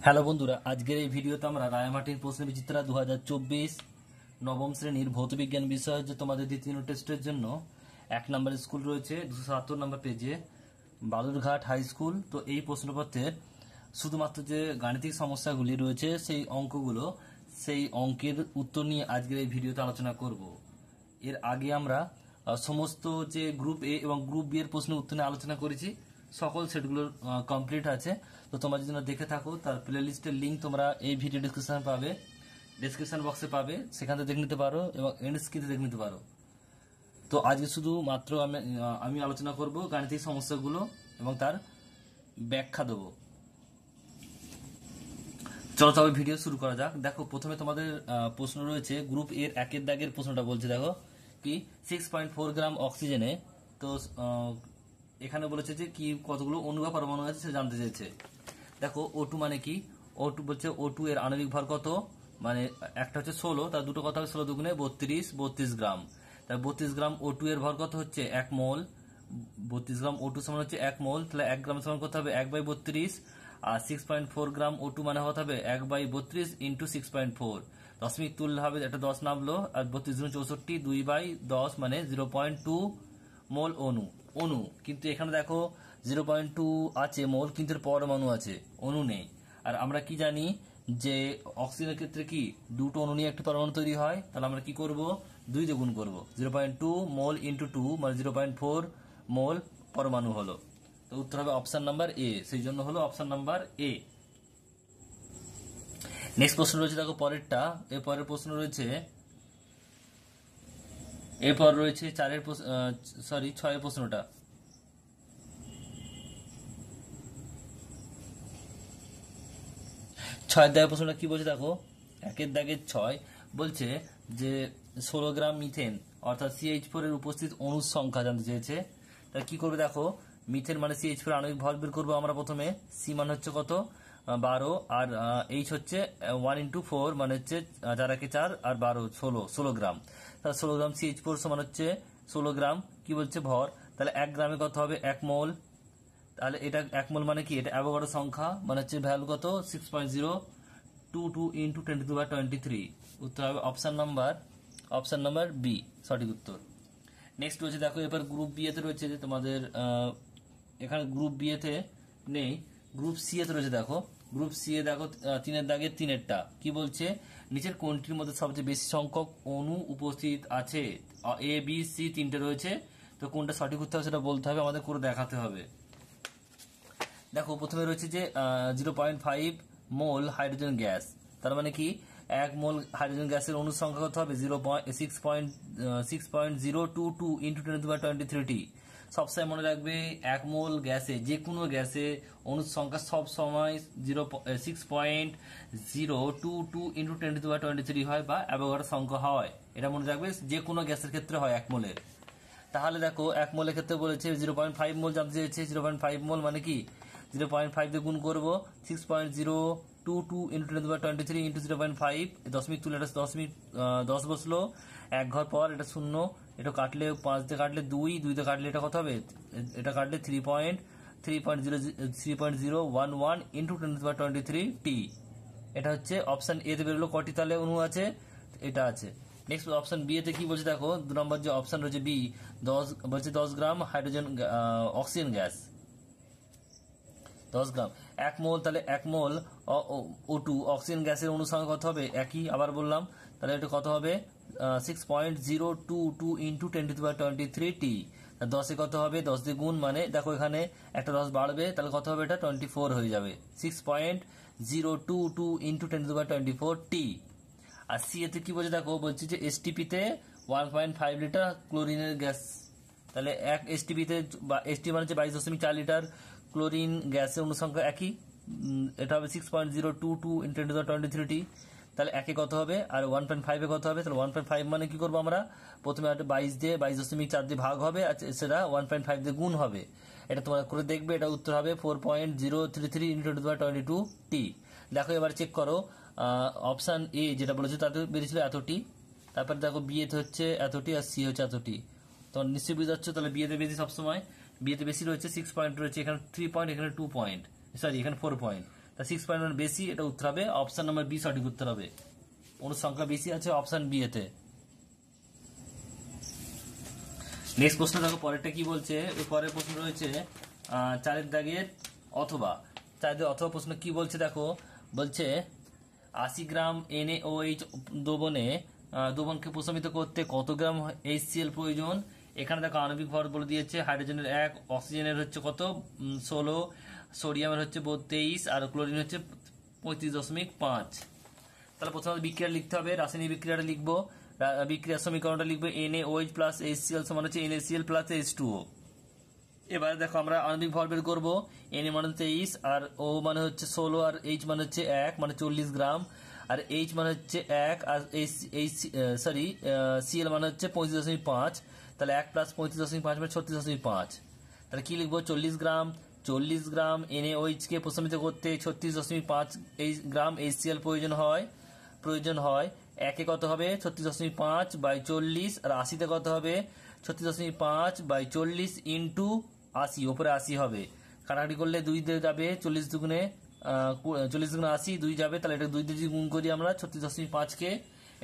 Hello বন্ধুরা, আজকের এই ভিডিওতে আমরা রায়ামাটির প্রশ্নবিচিত্রা 2024 নবম শ্রেণীর ভৌতবিজ্ঞান বিষয় যে তোমাদের দ্বিতীয় টেস্টের জন্য 1 নম্বর স্কুল রয়েছে 277 নম্বর পেজে, বালুরঘাট হাই স্কুল। তো এই প্রশ্নপত্রের শুধুমাত্র যে গাণিতিক সমস্যাগুলি রয়েছে সেই অঙ্কগুলো, সেই অঙ্কের উত্তর নিয়ে আজকের এই ভিডিওতে আলোচনা করব। এর আগে আমরা সমস্ত যে গ্রুপ এ এবং গ্রুপ বি এর প্রশ্নের উত্তর নিয়ে আলোচনা করেছি, সকল সেটগুলো কমপ্লিট আছে। তো তোমরা যদি দেখে থাকো তার প্লে লিস্টের লিঙ্ক তোমরা এই ভিডিও ডিসক্রিপশনে পাবে, ডিসক্রিপশন বক্সে পাবে, সেখান থেকে দেখে নিতে পারো এবং এন্ড স্ক্রিনে দেখে নিতে পারো। তো আজকে শুধু মাত্র আমি আলোচনা করব গাণিতিক সমস্যাগুলো এবং তার ব্যাখ্যা দেবো। চলো তবে ভিডিও শুরু করা যাক। দেখো, প্রথমে তোমাদের প্রশ্ন রয়েছে গ্রুপ এর একের দাগের প্রশ্নটা বলছে, দেখো কি 6.4 গ্রাম অক্সিজেনে, তো এখানে বলেছে যে কি কতগুলো অণু বা পরমাণু আছে সে জানতে চেয়েছে। দেখো O2 মানে কি, O2 বলছে O2 এর আণবিক ভর কত, মানে একটা হচ্ছে 16, তার দুটো কথা হবে 16 দুগুণে 32 গ্রাম। তার 32 গ্রাম O2 এর ভর কত হচ্ছে 1 মোল। 32 গ্রাম O2 সমান হচ্ছে 1 মোল, তাহলে 1 গ্রাম সমান কত হবে 1/32। আর 6.4 গ্রাম O2 মানে হতে হবে 1/32 ইন্টু 6.4, দশমিক তুললে হবে, একটা 10 নামলো, আর 32 গুণ 64, 2/10 মানে 0.2 মোল অণু। কিন্তু এখানে দেখো 0.2 আছে মোল, কিন্তু এর পরমাণু আছে, অণু নেই। আর আমরা কি জানি যে অক্সিজেনের ক্ষেত্রে কি দুটো অণু নিয়ে একটা পরমাণু তৈরি হয়, তাহলে আমরা কি করব 2 দিয়ে গুণ করব, 0.2 মোল ইন্টু 2 মানে 0.4 মোল পরমাণু হলো। তো উত্তর হবে অপশন নাম্বার এ, সেই জন্য হলো অপশন নাম্বার এ। নেক্সট প্রশ্ন রয়েছে, দেখো পরেরটা, এর পরের প্রশ্ন রয়েছে, এরপর রয়েছে 6 এর প্রশ্নটা। 6 দাগের প্রশ্নটা কি বলছে, দেখো একের দাগের 6 বলছে যে 16 গ্রাম মিথেন অর্থাৎ CH4 এর উপস্থিত অণুর সংখ্যা জানতে চেয়েছে। তাহলে কি করবে, দেখো মিথেন মানে CH4 আণবিক ভর বের করবো আমরা। প্রথমে সি মানে হচ্ছে কত 12, আর এইচ হচ্ছে 1 × 4 মানে হচ্ছে 4 × 4 আর 12 16 গ্রাম। তাহলে 16 গ্রাম CH4 সমান হচ্ছে 16 গ্রাম কি বলছে ভর, তাহলে 1 গ্রামে কত হবে 1 মোল। তাহলে এটা 1 মোল মানে কি, এটা অ্যাভোগাড্রো সংখ্যা, মানে হচ্ছে ভ্যালু কত 6.022 ইন্টু 10⁻23। উত্তর হবে অপশন নাম্বার বি, সঠিক উত্তর। নেক্সট রয়েছে, দেখো এবার গ্রুপ বি এতে রয়েছে যে তোমাদের এখানে গ্রুপ বি এতে নেই, গ্রুপ সি এতে রয়েছে। দেখো গ্রুপ সি এ দেখো 3 দাগের 3 কি বলছে, নিচের কোনটির মধ্যে সবচেয়ে বেশি সংখ্যক অণু উপস্থিত আছে, এ বি সি 3টে রয়েছে, তো কোনটা সঠিক উত্তর হবে সেটা বলতে হবে, আমাদের করে দেখাতে হবে। দেখো প্রথমে রয়েছে যে 0.5 মোল হাইড্রোজেন গ্যাস, তার মানে কি 1 মোল হাইড্রোজেন গ্যাসের অণুর সংখ্যা কত হবে 6.022 ইন্টু 10⁻23t। সবসময় মনে রাখবে 1 মোল গ্যাসে, যে কোনো গ্যাসে অণুর সংখ্যা সব সময় 6.022 ইন্টু 10⁻23 হয় বা অ্যাভোগাড্রো সংখ্যা হয়, এটা মনে রাখবে, যে কোনো গ্যাসের ক্ষেত্রে হয় 1 মোলের। তাহলে দেখো 1 মোলের ক্ষেত্রে বলেছে 0.5 মোল জানতে চেয়েছে, 0.5 মোল মানে কি 0.5 দিয়ে গুণ করবো 6.022 ইন্টু 10⁻23 ইন্টু 0.5, দশমিক তুলে এটা 10 বসলো, 1 ঘর পর এটা 0, এটা কাটলে 5 দিয়ে কাটলে 2 দিয়ে কাটলে এটা কত হবে, এটা কাটলে 3.011 ইন্টু 10⁻23t। এটা হচ্ছে অপশন এ তে বেরোলো কটি তাহলে অণু আছে, এটা আছে। নেক্সট অপশন বি এতে কি বলছে, দেখো 2 নম্বর যে অপশন রয়েছে B, 10 gram hydrogen oxygen gas 10 gram 1 mole, তাহলে 1 মোল O2 অক্সিজেন গ্যাসের অণু সংখ্যা কত হবে, একই আবার বললাম, তাহলে এটা কত হবে 6.022 ইন্টু 10⁻23t। 10 কত হবে 10 দিয়ে গুণ, মানে দেখো এখানে একটা 10 বাড়বে, তাহলে কত হবে এটা 24 হয়ে যাবে, 6.022 ইন্টু 10⁻24t। আর সি এতে কি বলছে, দেখো বলছি যে এসটিপিতে 1.5 লিটার ক্লোরিনের গ্যাস, তাহলে 1 এসটিপিতে, এসটি মানে হচ্ছে 22.4 লিটার ক্লোরিন গ্যাসের অনুসংখ্যা একই, এটা হবে 6.022 ইন্টু 10⁻23t। তাহলে একে কত হবে আর 1.5 এ কত হবে, তাহলে 1.5 মানে কি করবো আমরা, প্রথমে একটা 22.4 দিয়ে ভাগ হবে, আর সেটা 1.5 দিয়ে গুণ হবে, এটা তোমরা করে দেখবে, এটা উত্তর হবে 4.033 ইন্টু 10⁻22t। দেখো এবার চেক করো, অপশন এ যেটা বলেছে তাতে বেরিয়েছিল এতটি, তারপরে দেখো বি এতে হচ্ছে এতটি আর সি হচ্ছে এতটি, তো নিশ্চয়ই বুঝতে পারছো, তাহলে বি এতে বেশি সবসময়, বিয়েতে বেশি রয়েছে 6 পয়েন্ট রয়েছে, এখানে 3 পয়েন্ট, এখানে 2 পয়েন্ট, সরি এখানে 4 পয়েন্ট, 6.1 বেশি, এটা উত্তর হবে অপশন নাম্বার বি সঠিক উত্তর হবে। অনুসংখ্যা বেশি আছে অপশন বি এতে। নেক্সট প্রশ্ন দেখো পরেরটা কি বলছে। এই পরের প্রশ্ন রয়েছে 4 দাগের অথবা। 4 দাগের অথবা প্রশ্ন কি বলছে দেখো, বলছে 80 গ্রাম NaOH দ্রবণকে প্রশমিত করতে কত গ্রাম HCl প্রয়োজন। এখানে দেখো আণবিক ভর বলে দিয়েছে, হাইড্রোজেনের 1, অক্সিজেনের হচ্ছে কত 16, সোডিয়ামের হচ্ছে 32 আর ক্লোরিন হচ্ছে 35.5। তাহলে প্রথমে বিক্রিয়া লিখতে হবে, রাসায়নিক বিক্রিয়াটা লিখবো, বিক্রিয়ার সমীকরণটা লিখবো NaOH প্লাস HCl সমান হচ্ছে NaCl প্লাস H2O। এবারে দেখো আমরা আণবিক ভর বের করবো, Na মানে 23 আর O মানে হচ্ছে 16 আর H মানে হচ্ছে 1 মানে 40 গ্রাম আর H মানে হচ্ছে 1 আর Cl মানে হচ্ছে 35.5। তাহলে 1 প্লাস 35.5 মানে 36.5। তাহলে কি লিখবো 40 গ্রাম NaOH কে প্রশমিত করতে 36.5 গ্রাম HCl প্রয়োজন হয়। একে কত হবে 36.5 বাই 40 আর 80তে কত হবে 36.5 বাই 40 ইন্টু 80, ওপরে 80 হবে। কাটাকাটি করলে 2 দিয়ে যাবে, 40 দুগুণে 80, 2 যাবে, তাহলে এটা 2 দিয়ে গুণ করি আমরা 36.5 কে,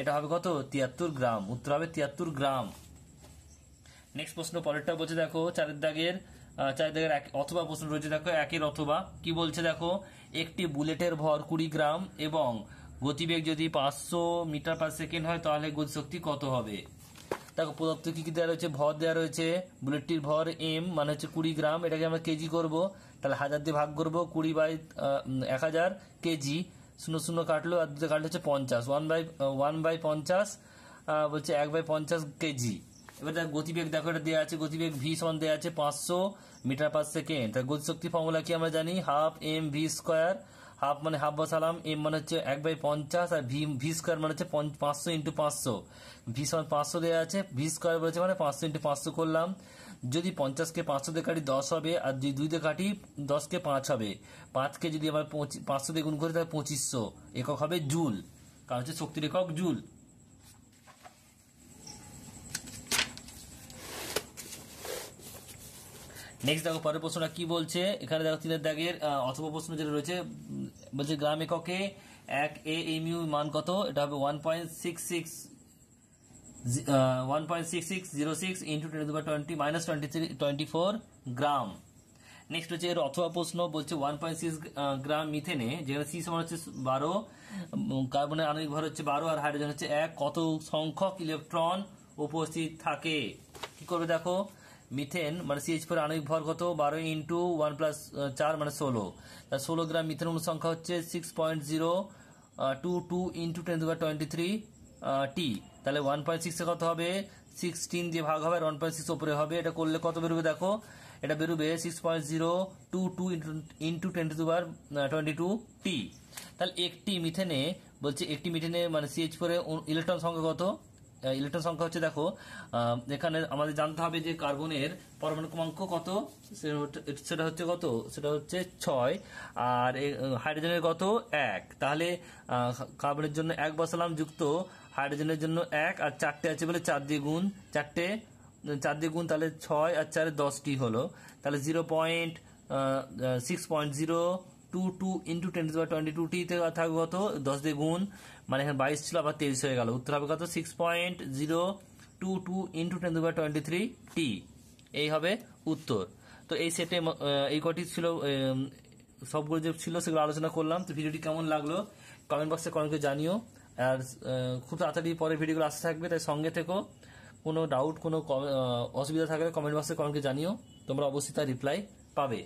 এটা হবে কত 73 গ্রাম, উত্তর হবে 73 গ্রাম। নেক্সট প্রশ্ন পরেরটা বলছে দেখো 4 দাগের অথবা প্রশ্ন রয়েছে দেখো 1 অথবা। কি বলছে দেখো, একটি বুলেটের ভর 20 গ্রাম এবং গতিবেগ যদি 500 মিটার পার সেকেন্ড হয় তাহলে গতিশক্তি কত হবে। দেখো প্রদত্ত কি কি দেওয়া রয়েছে, ভর দেওয়া রয়েছে, বুলেটটির ভর m মানে হচ্ছে 20 গ্রাম, এটাকে আমরা কেজি করব, তাহলে 1000 দিয়ে ভাগ করবো, 20 বাই 1000 কেজি, 0 কাটলো আর 2 কাটলো হচ্ছে 50, 1 বাই 50 বলছে 1 বাই 50 কেজি। এবার দেখো গতিবেগ দেখো এটা দেওয়া আছে, গতিবেগ v সমান দেওয়া আছে 500 মিটার পার সেকেন্ড। তার গতিশক্তি ফর্মুলা কি আমরা জানি, হাফ mv স্কোয়ার, হাফ মানে হাফ বসালাম, m মানে হচ্ছে 1 বাই 50 আর ভি স্কোয়ার মানে হচ্ছে 500 ইন্টু 500, ভি সমান 500 দেওয়া আছে, ভি স্কোয়ার বলেছে মানে 500 ইন্টু 500 করলাম। যদি 50কে 500 দিয়ে কাটি 10 হবে আর যদি 2 দিয়ে কাটি 10কে 5 হবে, 5কে যদি আবার 500 দিয়ে গুণ করি তাহলে 2500, একক হবে জুল, কারণ হচ্ছে শক্তির একক জুল। নেক্সট দেখো পরের প্রশ্নটা কি বলছে, এখানে দেখো 3 দাগের অথবা প্রশ্ন যেটা রয়েছে বলছে গ্রাম এককে 1 AMU মান কত, এটা হবে 1.6606 ইন্টু 10⁻24 গ্রাম। নেক্সট হচ্ছে এর অথবা প্রশ্ন বলছে 1.6 গ্রাম মিথেনে, যেখানে সি সমান হচ্ছে 12, কার্বনের আণবিক ভর হচ্ছে 12 আর হাইড্রোজেন হচ্ছে 1, কত সংখ্যক ইলেকট্রন উপস্থিত থাকে। কি করবে দেখো, মিথেন মানে CH4 আণবিক ভর কত 12 ইন্টু 1 প্লাস 4 মানে 16, তার 16 গ্রাম মিথেন অনুসংখ্যা হচ্ছে 6.022 ইন্টু 10⁻23 টি। তাহলে 1.6 এ কত হবে 16 দিয়ে ভাগ হবে আর 1.6 উপরে হবে, এটা করলে কত বেরোবে দেখো, এটা বেরোবে 6.022 ইন্টু 10⁻22 টি। তাহলে একটি মিথেনে বলছে, একটি মিথেনে মানে CH4 এর ইলেকট্রন সংখ্যা কত, ইলেকট্রন সংখ্যা হচ্ছে দেখো এখানে আমাদের জানতে হবে যে কার্বনের পরমাণু ক্রমাঙ্ক কত, সেটা হচ্ছে কত, সেটা হচ্ছে 6 আর হাইড্রোজেনের কত 1। তাহলে কার্বনের জন্য 1 বসালাম যুক্ত হাইড্রোজেনের জন্য 1 আর 4টে আছে বলে 4 দিয়ে গুণ, 4 দিয়ে গুণ, তাহলে 6 আর 4 10টি হলো, তাহলে 6.022 ইন্টু 10⁻22 টি থাকবে কত 10 দিয়ে গুণ, মানে এখানে 22 ছিল আবার 23 হয়ে গেল, উত্তর হবে কত 6.022 ইন্টু 10⁻23 টি, এই হবে উত্তর। তো এই সেটে এই কটি ছিল, সবগুলো যে ছিল সেগুলো আলোচনা করলাম। তো ভিডিওটি কেমন লাগলো কমেন্ট বক্সে কমেন্ট করে জানিও, আর খুব তাড়াতাড়ি পরের ভিডিওগুলো আসতে থাকবে, তাই সঙ্গে থেকো। কোনো ডাউট কোনো অসুবিধা থাকলে কমেন্ট বক্সে কমেন্ট করে জানিও, তোমরা অবশ্যই তার রিপ্লাই পাবে।